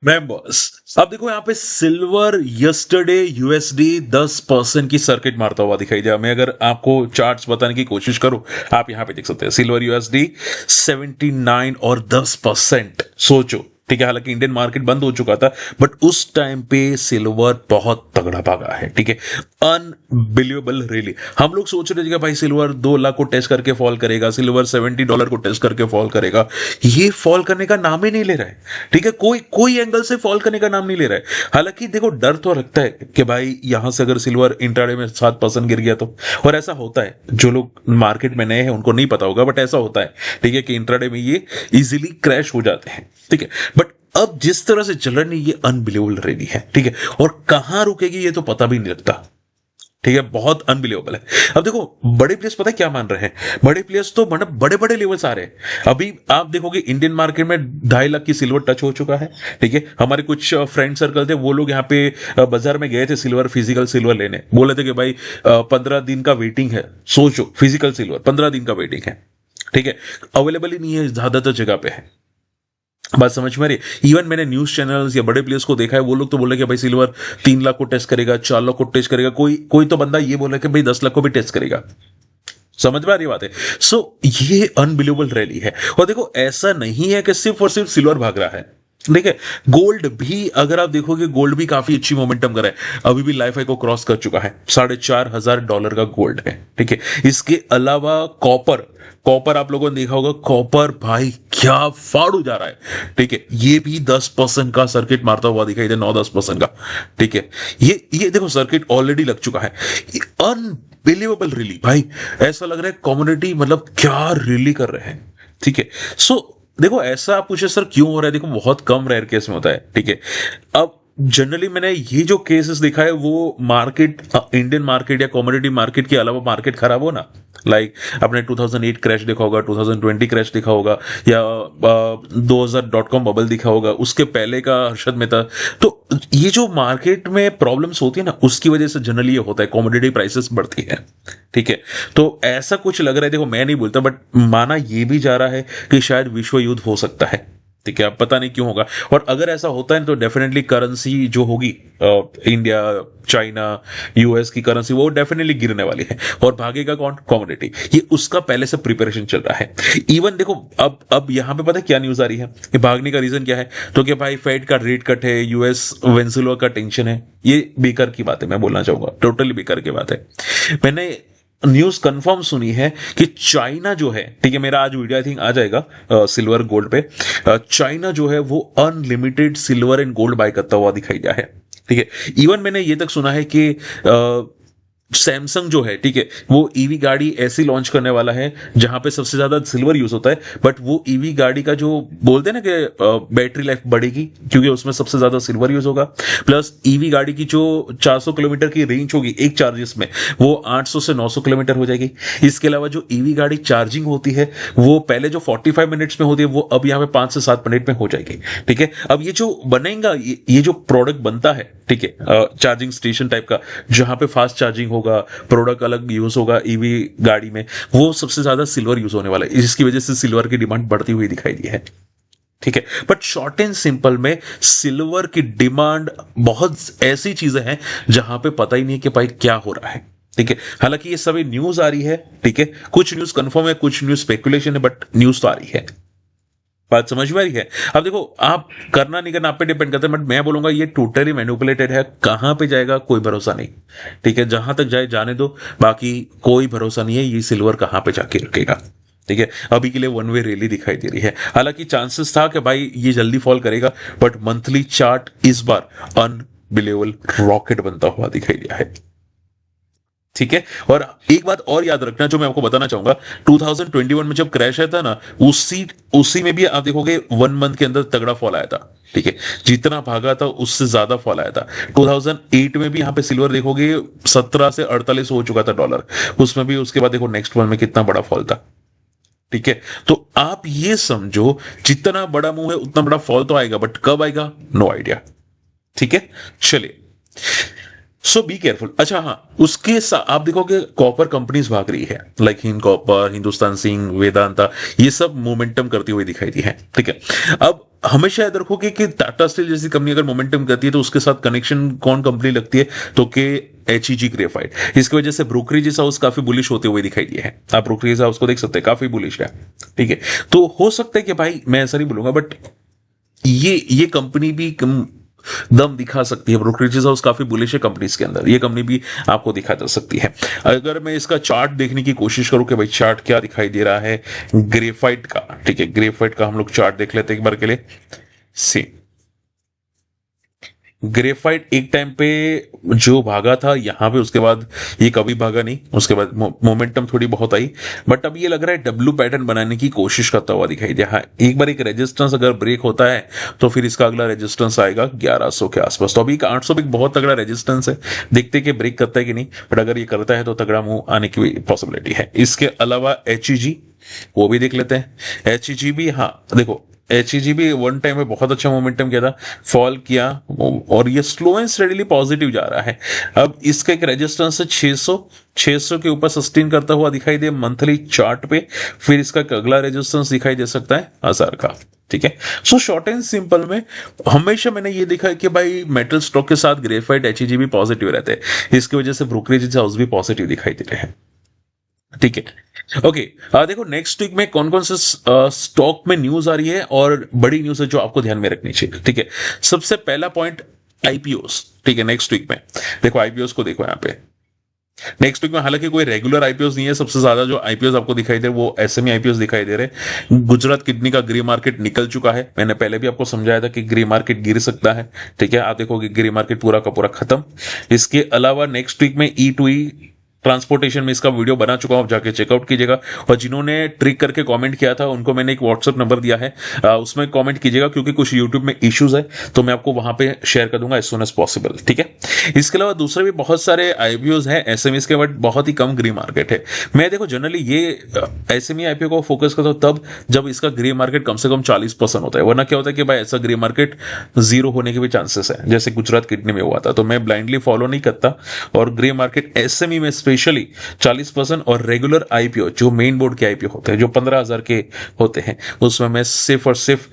Members. अब देखो यहाँ पे सिल्वर यस्टरडे यूएसडी 10% की सर्किट मारता हुआ दिखाई दिया। मैं अगर आपको चार्ट्स बताने की कोशिश करूं, आप यहाँ पे देख सकते हैं सिल्वर यूएसडी 79 और 10%। सोचो, ठीक है, हालांकि इंडियन मार्केट बंद हो चुका था, बट उस टाइम पे सिल्वर बहुत तगड़ा भागा है, ठीक है। Unbelievable really. हम लोग सोच रहे थे कि भाई सिल्वर 2 लाख को टेस्ट करके फॉल करेगा, सिल्वर $70 को टेस्ट करके फॉल करेगा। ये फॉल करने का नाम ही नहीं ले रहा है, ठीक है। कोई कोई एंगल से फॉल करने का नाम नहीं ले रहा है। हालांकि देखो, डर तो लगता है कि भाई यहां से अगर सिल्वर इंट्राडे में 7% गिर गया तो, और ऐसा होता है, जो लोग मार्केट में नए हैं उनको नहीं पता होगा, बट ऐसा होता है, ठीक है, कि इंट्राडे में ये इजीली क्रैश हो जाते हैं, ठीक है। बट अब जिस तरह से चल रही है ये अनबिलीवेबल रही है, ठीक है, और कहां रुकेगी ये तो पता भी नहीं लगता, ठीक है। बहुत अनबिलीवेबल है। अब देखो, बड़े प्लेयर्स पता है क्या मान रहे हैं, बड़े प्लेयर्स तो मतलब बड़े बड़े लेवल्स आ रहे हैं। अभी आप देखोगे इंडियन मार्केट में 2.5 लाख की सिल्वर टच हो चुका है, ठीक है। हमारे कुछ फ्रेंड सर्कल थे, वो लोग यहाँ पे बाजार में गए थे सिल्वर, फिजिकल सिल्वर लेने, बोले थे कि भाई 15 दिन का वेटिंग है। सोचो, फिजिकल सिल्वर 15 दिन का वेटिंग है, ठीक है। अवेलेबल ही नहीं है, ज्यादातर जगह पे है। बात समझ में आ रही है। इवन मैंने न्यूज चैनल्स या बड़े प्लेयर्स को देखा है, वो लोग तो बोल रहे कि भाई सिल्वर 3 लाख को टेस्ट करेगा, 4 लाख को टेस्ट करेगा। कोई कोई तो बंदा ये बोल रहा है कि भाई 10 लाख को भी टेस्ट करेगा। समझ में आ रही बात है। सो ये अनबिलीवेबल रैली है। और देखो, ऐसा नहीं है कि सिर्फ और सिर्फ सिल्वर भाग रहा है, ठीक है। गोल्ड भी अगर आप देखोगे, गोल्ड भी काफी अच्छी मोमेंटम कर रहा है। अभी भी लाइफ हाई को क्रॉस कर चुका है, $4,500 का गोल्ड है, ठीक है। इसके अलावा कॉपर, कॉपर आप लोगों ने देखा होगा, कॉपर भाई क्या फाड़ू जा रहा है, ठीक है। ये भी 10% का सर्किट मारता हुआ दिखाई दे, 9-10% का, ठीक है। ये देखो, सर्किट ऑलरेडी लग चुका है। अनबिलीवेबल रिली भाई, ऐसा लग रहा है कम्युनिटी मतलब क्या रिली कर रहे हैं, ठीक है। सो देखो, ऐसा आप पूछे सर क्यों हो रहा है, देखो बहुत कम रेयर केस में होता है, ठीक है। अब जनरली मैंने ये जो केसेस देखा है वो मार्केट, इंडियन मार्केट या कमोडिटी मार्केट के अलावा मार्केट खराब हो ना, लाइक आपने 2008 क्रैश देखा होगा, 2020 क्रैश देखा होगा, या 2000.com बबल दिखा होगा, उसके पहले का हर्षद मेहता। तो ये जो मार्केट में प्रॉब्लम्स होती है ना, उसकी वजह से जनरली ये होता है, कमोडिटी प्राइसेस बढ़ती है, ठीक है। तो ऐसा कुछ लग रहा है, देखो मैं नहीं बोलता, बट माना ये भी जा रहा है कि शायद विश्व युद्ध हो सकता है, ठीक है। अब पता नहीं क्यों होगा, और अगर ऐसा होता है तो डेफिनेटली करेंसी जो होगी, इंडिया, चाइना, यूएस की करेंसी, वो डेफिनेटली गिरने वाली है। और भागेगा कौन? कमोडिटी। ये उसका पहले से प्रिपरेशन चल रहा है। इवन देखो, अब यहां पे पता है क्या न्यूज आ रही है कि भागने का रीजन क्या है, तो कि भाई फेड का रेट कट है, यूएस वेंसुला का टेंशन है। ये बेकार की बात है, मैं बोलना चाहूंगा, टोटली बेकार की बात है। मैंने न्यूज कंफर्म सुनी है कि चाइना जो है, ठीक है, मेरा आज वीडियो आई थिंक आ जाएगा सिल्वर गोल्ड पे। चाइना जो है वो unlimited silver and gold buy करता हुआ दिखाई दिया है, ठीक है। इवन मैंने ये तक सुना है कि सैमसंग जो है, ठीक है, वो ईवी गाड़ी ऐसी लॉन्च करने वाला है जहां पे सबसे ज्यादा सिल्वर यूज होता है, बट वो ईवी गाड़ी का जो बोलते हैं ना कि बैटरी लाइफ बढ़ेगी, क्योंकि उसमें सबसे ज्यादा सिल्वर यूज होगा। प्लस ईवी गाड़ी की जो 400 किलोमीटर की रेंज होगी एक चार्जेस में, वो 800 से 900 किलोमीटर हो जाएगी। इसके अलावा जो ईवी गाड़ी चार्जिंग होती है, वो पहले जो 45 मिनट्स में होती है, वो अब यहाँ पे 5 से 7 मिनट में हो जाएगी, ठीक है। अब ये जो बनेगा, ये जो प्रोडक्ट बनता है, ठीक है, चार्जिंग स्टेशन टाइप का, जहां पे फास्ट चार्जिंग होगा, प्रोडक्ट अलग यूज होगा ईवी गाड़ी में, वो सबसे ज्यादा सिल्वर यूज होने वाला है। इसकी वजह से सिल्वर की डिमांड बढ़ती हुई दिखाई दी है, ठीक है। बट शॉर्ट एंड सिंपल में सिल्वर की डिमांड, बहुत ऐसी चीजें हैं जहां पे पता ही नहीं है कि भाई क्या हो रहा है, ठीक है। हालांकि ये सभी न्यूज आ रही है, ठीक है, कुछ न्यूज कंफर्म है, कुछ न्यूज स्पेकुलेशन है, बट न्यूज तो आ रही है। बात समझ में आ रही है। अब देखो, आप करना नहीं करना आप पे डिपेंड करता है, बट मैं बोलूंगा ये टोटली मैनिपुलेटेड है। कहां पे जाएगा कोई भरोसा नहीं, ठीक है। जहां तक जाए जाने दो, बाकी कोई भरोसा नहीं है ये सिल्वर कहां पे जाके रुकेगा, ठीक है। अभी के लिए वन वे रैली दिखाई दे रही है। हालांकि चांसेस था कि भाई ये जल्दी फॉल करेगा, बट मंथली चार्ट इस बार अनबिलीवेबल रॉकेट बनता हुआ दिखाई दिया है, ठीक है। और एक बात और याद रखना जो मैं आपको बताना चाहूंगा, 2021 में जब क्रैश आया था ना, उसी उसी में भी आप देखोगे 1 मंथ के अंदर तगड़ा फॉल आया था, ठीक है। जितना भागा था उससे ज्यादा फॉल आया था। 2008 में भी यहां पे सिल्वर देखोगे 17 से 48 हो चुका था डॉलर, उसमें भी उसके बाद देखो नेक्स्ट मंथ में कितना बड़ा फॉल था, ठीक है। तो आप ये समझो, जितना बड़ा मुंह है उतना बड़ा फॉल तो आएगा, बट कब आएगा नो आइडिया, ठीक है। चलिए, सो बी केयरफुल। अच्छा हाँ, उसके साथ आप देखोगे कॉपर कंपनीज भाग रही है, like Hind copper, Hindustan zinc, Vedanta, ये सब मोमेंटम करती हुई दिखाई दी है। ठीक है, अब हमेशा याद रखोगे कि टाटा स्टील जैसी कंपनी अगर मोमेंटम करती है तो उसके साथ कनेक्शन कौन कंपनी लगती है, तो के HEG ग्रेफाइट। इसकी वजह से ब्रोकरेज हाउस काफी बुलिश होते हुए दिखाई दिए हैं। आप ब्रोकरेज हाउस को देख सकते हैं, काफी बुलिश है। ठीक है, तो हो सकता है कि भाई, मैं ऐसा नहीं बोलूंगा, बट ये कंपनी भी दम दिखा सकती है। ब्रोकरेजेस हाउस काफी बुलिश है कंपनीज के अंदर, ये कंपनी भी आपको दिखा जा सकती है। अगर मैं इसका चार्ट देखने की कोशिश करूं कि भाई चार्ट क्या दिखाई दे रहा है ग्रेफाइट का, ठीक है, ग्रेफाइट का हम लोग चार्ट देख लेते हैं एक बार के लिए। सी ग्रेफाइट एक टाइम पे जो भागा था यहां पे, उसके बाद ये कभी भागा नहीं, उसके बाद मोमेंटम थोड़ी बहुत आई, बट अब ये लग रहा है डब्ल्यू पैटर्न बनाने की कोशिश करता हुआ दिखाई दिया। हाँ, एक बार एक रेजिस्टेंस अगर ब्रेक होता है तो फिर इसका अगला रेजिस्टेंस आएगा 1100 के आसपास। तो अभी 800 भी बहुत तगड़ा रेजिस्टेंस है, देखते कि ब्रेक करता है कि नहीं, बट अगर ये करता है तो तगड़ा मूव आने की पॉसिबिलिटी है। इसके अलावा HEG वो भी देख लेते हैं। HEG भी, हाँ देखो, HEG भी वन टाइम में बहुत अच्छा मोमेंटम किया था, फॉल किया, और ये स्लो एंड स्टेडीली पॉजिटिव जा रहा है। अब इसका एक रेजिस्टेंस है 600 के ऊपर सस्टेन करता हुआ दिखाई दे मंथली चार्ट पे, फिर इसका अगला रेजिस्टेंस दिखाई दे सकता है 1000 का। ठीक है, सो शॉर्ट एंड सिंपल में हमेशा मैंने ये देखा है कि भाई मेटल स्टॉक के साथ ग्रेफाइट HEG भी पॉजिटिव रहते हैं, इसकी वजह से ब्रोकरेज हाउस भी पॉजिटिव दिखाई दे रहे हैं। ठीक है, ओके। देखो नेक्स्ट वीक में कौन कौन से स्टॉक में न्यूज आ रही है और बड़ी न्यूज है जो आपको ध्यान में रखनी चाहिए। ठीक है, सबसे पहला पॉइंट आईपीओस। ठीक है, नेक्स्ट वीक में देखो आईपीओस को देखो यहाँ पे। नेक्स्ट वीक में हालांकि कोई रेगुलर आईपीओस नहीं है, सबसे ज्यादा जो आईपीओस आपको दिखाई दे वो एसएमई आईपीओस दिखाई दे रहे। गुजरात किडनी का ग्रे मार्केट निकल चुका है, मैंने पहले भी आपको समझाया था कि ग्रे मार्केट गिर सकता है। ठीक है, आप देखोगे ग्रे मार्केट पूरा का पूरा खत्म। इसके अलावा नेक्स्ट वीक में E2E ट्रांसपोर्टेशन में इसका वीडियो बना चुका हूं, आप जाके चेकआउट कीजिएगा। और जिन्होंने ट्रिक करके कमेंट किया था उनको मैंने एक व्हाट्सएप नंबर दिया है, उसमें कमेंट कीजिएगा, क्योंकि कुछ यूट्यूब में इश्यूज है तो मैं आपको वहां पे शेयर कर दूंगा एज सुन एज पॉसिबल। ठीक है, इसके अलावा दूसरे भी बहुत सारे आईपीओ हैं एसएमईस के, बट बहुत ही कम ग्रे मार्केट है। मैं देखो जनरली ये एसएमई आईपीओ को फोकस करता हूं तब जब इसका ग्रे मार्केट कम से कम 40% होता है, वरना क्या होता है कि भाई ऐसा ग्रे मार्केट जीरो होने के भी चांसेस है, जैसे गुजरात किडनी में हुआ था। तो मैं ब्लाइंडली फॉलो नहीं करता, और ग्रे मार्केट एसएमई में स्पेशली 40% और रेगुलर आईपीओ जो मेन बोर्ड के आईपीओ होते हैं जो 15,000 के होते हैं उसमें मैं सिर्फ और सिर्फ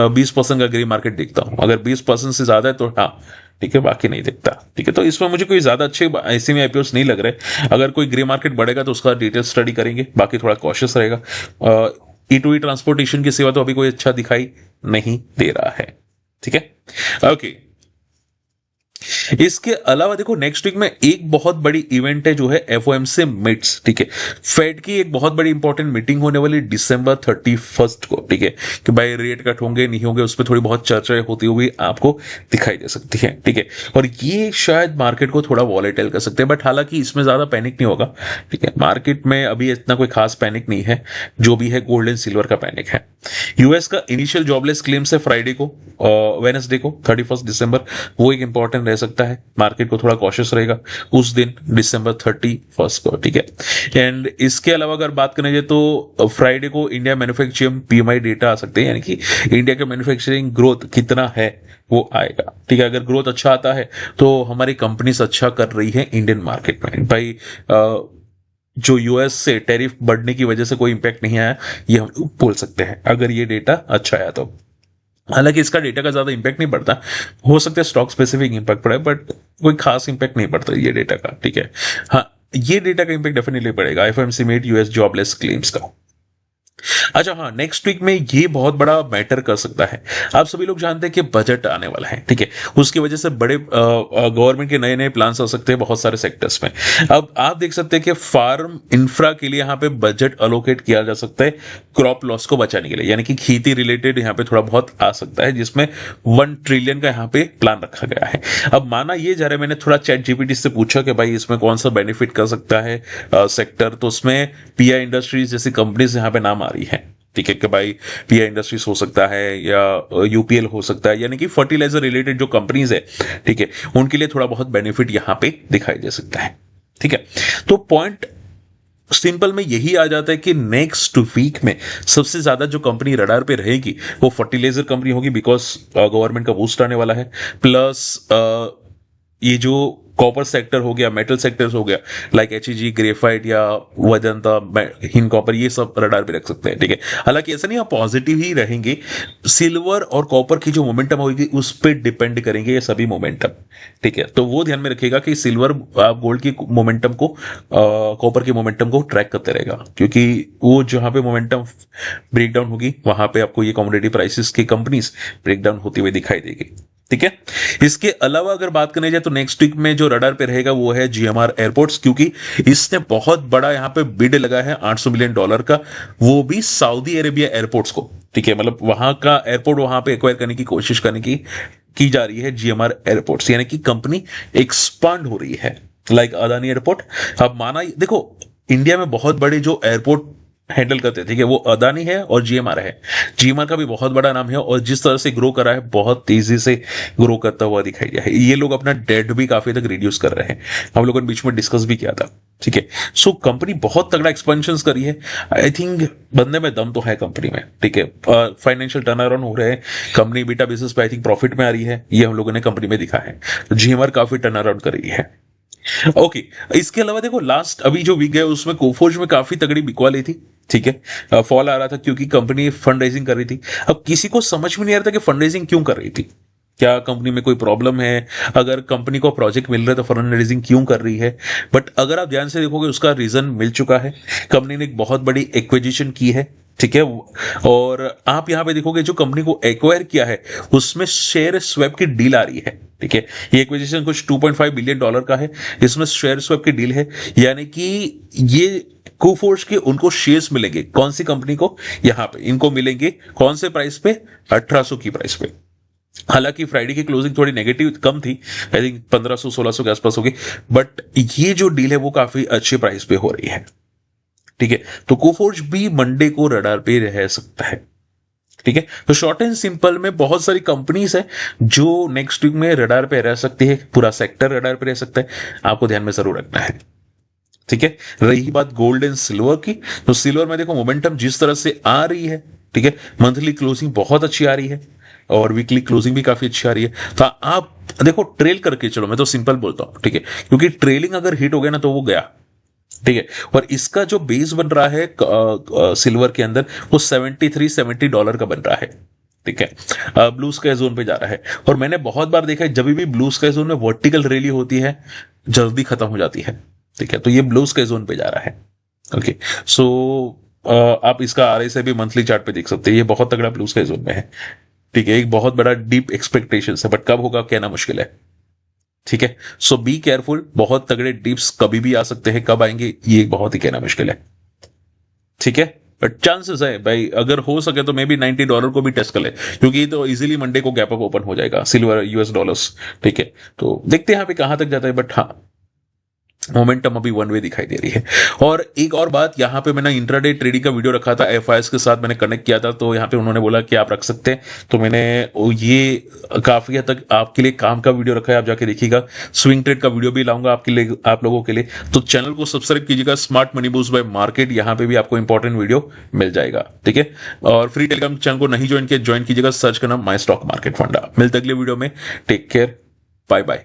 20% का ग्रे मार्केट देखता हूं। अगर 20% से ज्यादा है तो हाँ ठीक है, बाकी नहीं देखता। ठीक है, तो इसमें मुझे कोई ज्यादा अच्छे ऐसे में आईपीओ नहीं लग रहे। अगर कोई ग्रे मार्केट बढ़ेगा तो उसका डिटेल स्टडी करेंगे, बाकी थोड़ा कॉशियस रहेगा। E2E ट्रांसपोर्टेशन की सेवा तो अभी कोई अच्छा दिखाई नहीं दे रहा है। ठीक है, ओके। इसके अलावा देखो नेक्स्ट वीक में एक बहुत बड़ी इवेंट है जो है FOMC मिट्स। ठीक है, फेड की एक बहुत बड़ी इंपॉर्टेंट मीटिंग होने वाली December 31 को। ठीक है, कि भाई रेट कट होंगे नहीं होंगे उस पर थोड़ी बहुत चर्चा होती हुई आपको दिखाई दे सकती है। ठीक है, और ये शायद मार्केट को थोड़ा वॉलेटाइल कर सकते हैं, बट हालांकि इसमें ज्यादा पैनिक नहीं होगा। ठीक है, मार्केट में अभी इतना कोई खास पैनिक नहीं है, जो भी है गोल्ड एंड सिल्वर का पैनिक है। यूएस का इनिशियल जॉबलेस क्लेम्स है फ्राइडे को, वेनसडे को 31 दिसंबर, वो एक इंपॉर्टेंट रह सकता है, मार्केट को थोड़ा कॉशियस रहेगा उस दिन December 31 को। ठीक है, एंड इसके अलावा अगर बात करें जाए तो फ्राइडे को इंडिया मैन्युफैक्चरिंग PMI डेटा आ सकते हैं, यानी कि इंडिया का मैन्युफैक्चरिंग ग्रोथ कितना है वो आएगा। ठीक है, अगर ग्रोथ अच्छा आता है तो हमारी कंपनीज अच्छा कर रही है इंडियन मार्केट में। भाई जो यूएस से टैरिफ बढ़ने की वजह से कोई इंपैक्ट नहीं आया, ये हम बोल सकते हैं अगर ये डेटा अच्छा आया तो। हालांकि इसका डेटा का ज्यादा इंपैक्ट नहीं पड़ता, हो सकता है स्टॉक स्पेसिफिक इंपैक्ट पड़े, बट कोई खास इंपैक्ट नहीं पड़ता ये डेटा का। ठीक है, हाँ ये डेटा का इंपैक्ट डेफिनेटली पड़ेगा FOMC made US jobless claims का। अच्छा हाँ, नेक्स्ट वीक में ये बहुत बड़ा मैटर कर सकता है। आप सभी लोग जानते हैं कि बजट आने वाला है। ठीक है, उसकी वजह से बड़े गवर्नमेंट के नए नए प्लान्स आ सकते हैं बहुत सारे सेक्टर्स में। अब आप देख सकते हैं कि फार्म इंफ्रा के लिए यहाँ पे बजट अलोकेट किया जा सकता है क्रॉप लॉस को बचाने के लिए, यानी कि खेती रिलेटेड यहाँ पे थोड़ा बहुत आ सकता है, जिसमें 1 ट्रिलियन का यहाँ पे प्लान रखा गया है। अब माना ये जा रहा है, मैंने थोड़ा चैट जीपीटी से पूछा कि भाई इसमें कौन सा बेनिफिट कर सकता है सेक्टर, तो उसमें PI इंडस्ट्रीज जैसी कंपनीज यहाँ पे नाम आ रही है। ठीक है, कि भाई PI इंडस्ट्रीज हो सकता है या UPL हो सकता है, यानी कि फर्टिलाइजर रिलेटेड जो कंपनीज है, ठीक है, उनके लिए थोड़ा बहुत बेनिफिट यहां पे दिखाई दे सकता है। ठीक है, तो पॉइंट सिंपल में यही आ जाता है कि नेक्स्ट वीक में सबसे ज्यादा जो कंपनी रडार पे रहेगी वो फर्टिलाइजर कंपनी होगी, बिकॉज गवर्नमेंट का बूस्ट आने वाला है, प्लस ये जो कॉपर सेक्टर हो गया, मेटल सेक्टर्स हो गया, लाइक एचईजी, ग्रेफाइट या वेदांता, हिंद कॉपर, ये सब रडार पे रख सकते हैं, ठीक है। हालांकि ऐसा नहीं, आप पॉजिटिव ही रहेंगे। सिल्वर और कॉपर की जो मोमेंटम होगी उस पर डिपेंड करेंगे ये सभी मोमेंटम, ठीक है। तो वो ध्यान में रखिएगा कि सिल्वर आप गोल्ड की मोमेंटम को, कॉपर की मोमेंटम को ट्रैक करते रहेगा, क्योंकि वो जहां पे मोमेंटम ब्रेकडाउन होगी वहां पे आपको ये कमोडिटी प्राइसेस की कंपनीज ब्रेकडाउन होती हुई दिखाई देगी, ठीक है। इसके अलावा अगर बात करने जाए तो नेक्स्ट वीक में जो रडार पे रहेगा वो है जीएमआर एयरपोर्ट्स, क्योंकि इसने बहुत बड़ा यहां पे बिड लगा है $800 मिलियन का, वो भी सऊदी अरेबिया एयरपोर्ट्स को, ठीक है। मतलब वहां का एयरपोर्ट वहां पे एक्वायर करने की कोशिश करने की जा रही है जीएमआर एयरपोर्ट्स, यानी कि कंपनी एक्सपांड हो रही है, लाइक अदानी एयरपोर्ट। अब माना देखो, इंडिया में बहुत बड़े जो एयरपोर्ट हैंडल करते हैं, ठीक है, वो अदानी है और जीएमआर है। जीएमआर का भी बहुत बड़ा नाम है और जिस तरह से ग्रो कर रहा है, बहुत तेजी से ग्रो करता हुआ दिखाई दिया है। ये लोग अपना डेट भी काफी तक रिड्यूस कर रहे हैं, हम लोगों ने बीच में डिस्कस भी किया था, ठीक है। सो कंपनी बहुत तगड़ा एक्सपेंशन करी है। आई थिंक बनने में दम तो है कंपनी में, ठीक है। फाइनेंशियल टर्न अराउंड हो रहे हैं, कंपनी बीटा बेसिस पे आई थिंक प्रॉफिट में आ रही है, ये हम लोगों ने कंपनी में दिखा है। जीएमआर काफी टर्न अराउंड कर रही है, ओके। इसके अलावा देखो, लास्ट अभी जो वीक गया उसमें कोफोर्ज में काफी तगड़ी बिकवाली थी, ठीक है। फॉल आ रहा था क्योंकि कंपनी फंड रेजिंग कर रही थी। अब किसी को समझ में नहीं आ रहा था कि फंड रेजिंग क्यों कर रही थी, क्या कंपनी में कोई प्रॉब्लम है, अगर कंपनी को प्रोजेक्ट मिल रहा है तो फंड रेजिंग क्यों कर रही है। बट अगर आप ध्यान से देखोगे उसका रीजन मिल चुका है, कंपनी ने एक बहुत बड़ी एक्विजिशन की है, ठीक है। और आप यहां पे देखोगे जो कंपनी को एक्वायर किया है उसमें शेयर स्वैप की डील आ रही है, ठीक है। ये एक्विजिशन कुछ $2.5 बिलियन का है, इसमें शेयर स्वैप की डील है, यानी कि ये कोफोर्ज के उनको शेयर्स मिलेंगे, कौन सी कंपनी को, यहां पे इनको मिलेंगे कौन से प्राइस पे, 1800 की प्राइस पे। हालांकि फ्राइडे की क्लोजिंग थोड़ी नेगेटिव कम थी, आई थिंक 1500-1600 के आसपास होगी, बट ये जो डील है वो काफी अच्छे प्राइस पे हो रही है, ठीक है। तो कोफोर्ज भी मंडे को रडार पे रह सकता है, ठीक है। तो शॉर्ट एंड सिंपल में बहुत सारी कंपनीज है जो नेक्स्ट वीक में रडार पे रह सकती है, पूरा सेक्टर रडार पे रह सकता है, आपको ध्यान में जरूर रखना है, ठीक है। रही बात गोल्ड एंड सिल्वर की, तो सिल्वर में देखो मोमेंटम जिस तरह से आ रही है, ठीक है, मंथली क्लोजिंग बहुत अच्छी आ रही है और वीकली क्लोजिंग भी काफी अच्छी आ रही है। तो आप देखो ट्रेल करके चलो, मैं तो सिंपल बोलता हूं, ठीक है, क्योंकि ट्रेलिंग अगर हिट हो गया ना तो वो गया, ठीक है। और इसका जो बेस बन रहा है सिल्वर के अंदर वो $73-70 का बन रहा है, ठीक है। ब्लू स्काई जोन पे जा रहा है और मैंने बहुत बार देखा है जब भी ब्लू स्काई जोन में वर्टिकल रैली होती है जल्दी खत्म हो जाती है, ठीक है। तो ये ब्लू स्काई जोन पे जा रहा है, ओके। सो आप इसका आरएसआई भी मंथली चार्ट पे देख सकते हैं, ये बहुत तगड़ा ब्लू स्काई जोन में है, ठीक है। एक बहुत बड़ा डीप एक्सपेक्टेशन है, बट कब होगा कहना मुश्किल है, ठीक है। सो बी केयरफुल, बहुत तगड़े डिप्स कभी भी आ सकते हैं, कब आएंगे ये बहुत ही कहना मुश्किल है, ठीक है। बट चांसेस है भाई, अगर हो सके तो मे बी $90 को भी टेस्ट कर ले, क्योंकि ये तो इजीली मंडे को गैप अप ओपन हो जाएगा सिल्वर यूएस डॉलर्स, ठीक है। तो देखते हैं यहाँ पे कहां तक जाता है, बट हाँ मोमेंटम अभी वन वे दिखाई दे रही है। और एक और बात, यहाँ पे मैंने इंट्राडे ट्रेडिंग का वीडियो रखा था, एफआईएस के साथ मैंने कनेक्ट किया था, तो यहाँ पे उन्होंने बोला कि आप रख सकते हैं, तो मैंने ये काफी हद तक आपके लिए काम का वीडियो रखा है, आप जाके देखिएगा। स्विंग ट्रेड का वीडियो भी लाऊंगा आपके लिए, आप लोगों के लिए। तो चैनल को सब्सक्राइब कीजिएगा, smart money boost bye market, यहाँ पे भी आपको इंपॉर्टेंट वीडियो मिल जाएगा, ठीक है। और फ्री टेलीग्राम चैनल को नहीं ज्वाइन किया, ज्वाइन कीजिएगा, सर्च करना माई स्टॉक मार्केट फंडा। मिलते अगले वीडियो में, टेक केयर, बाय बाय।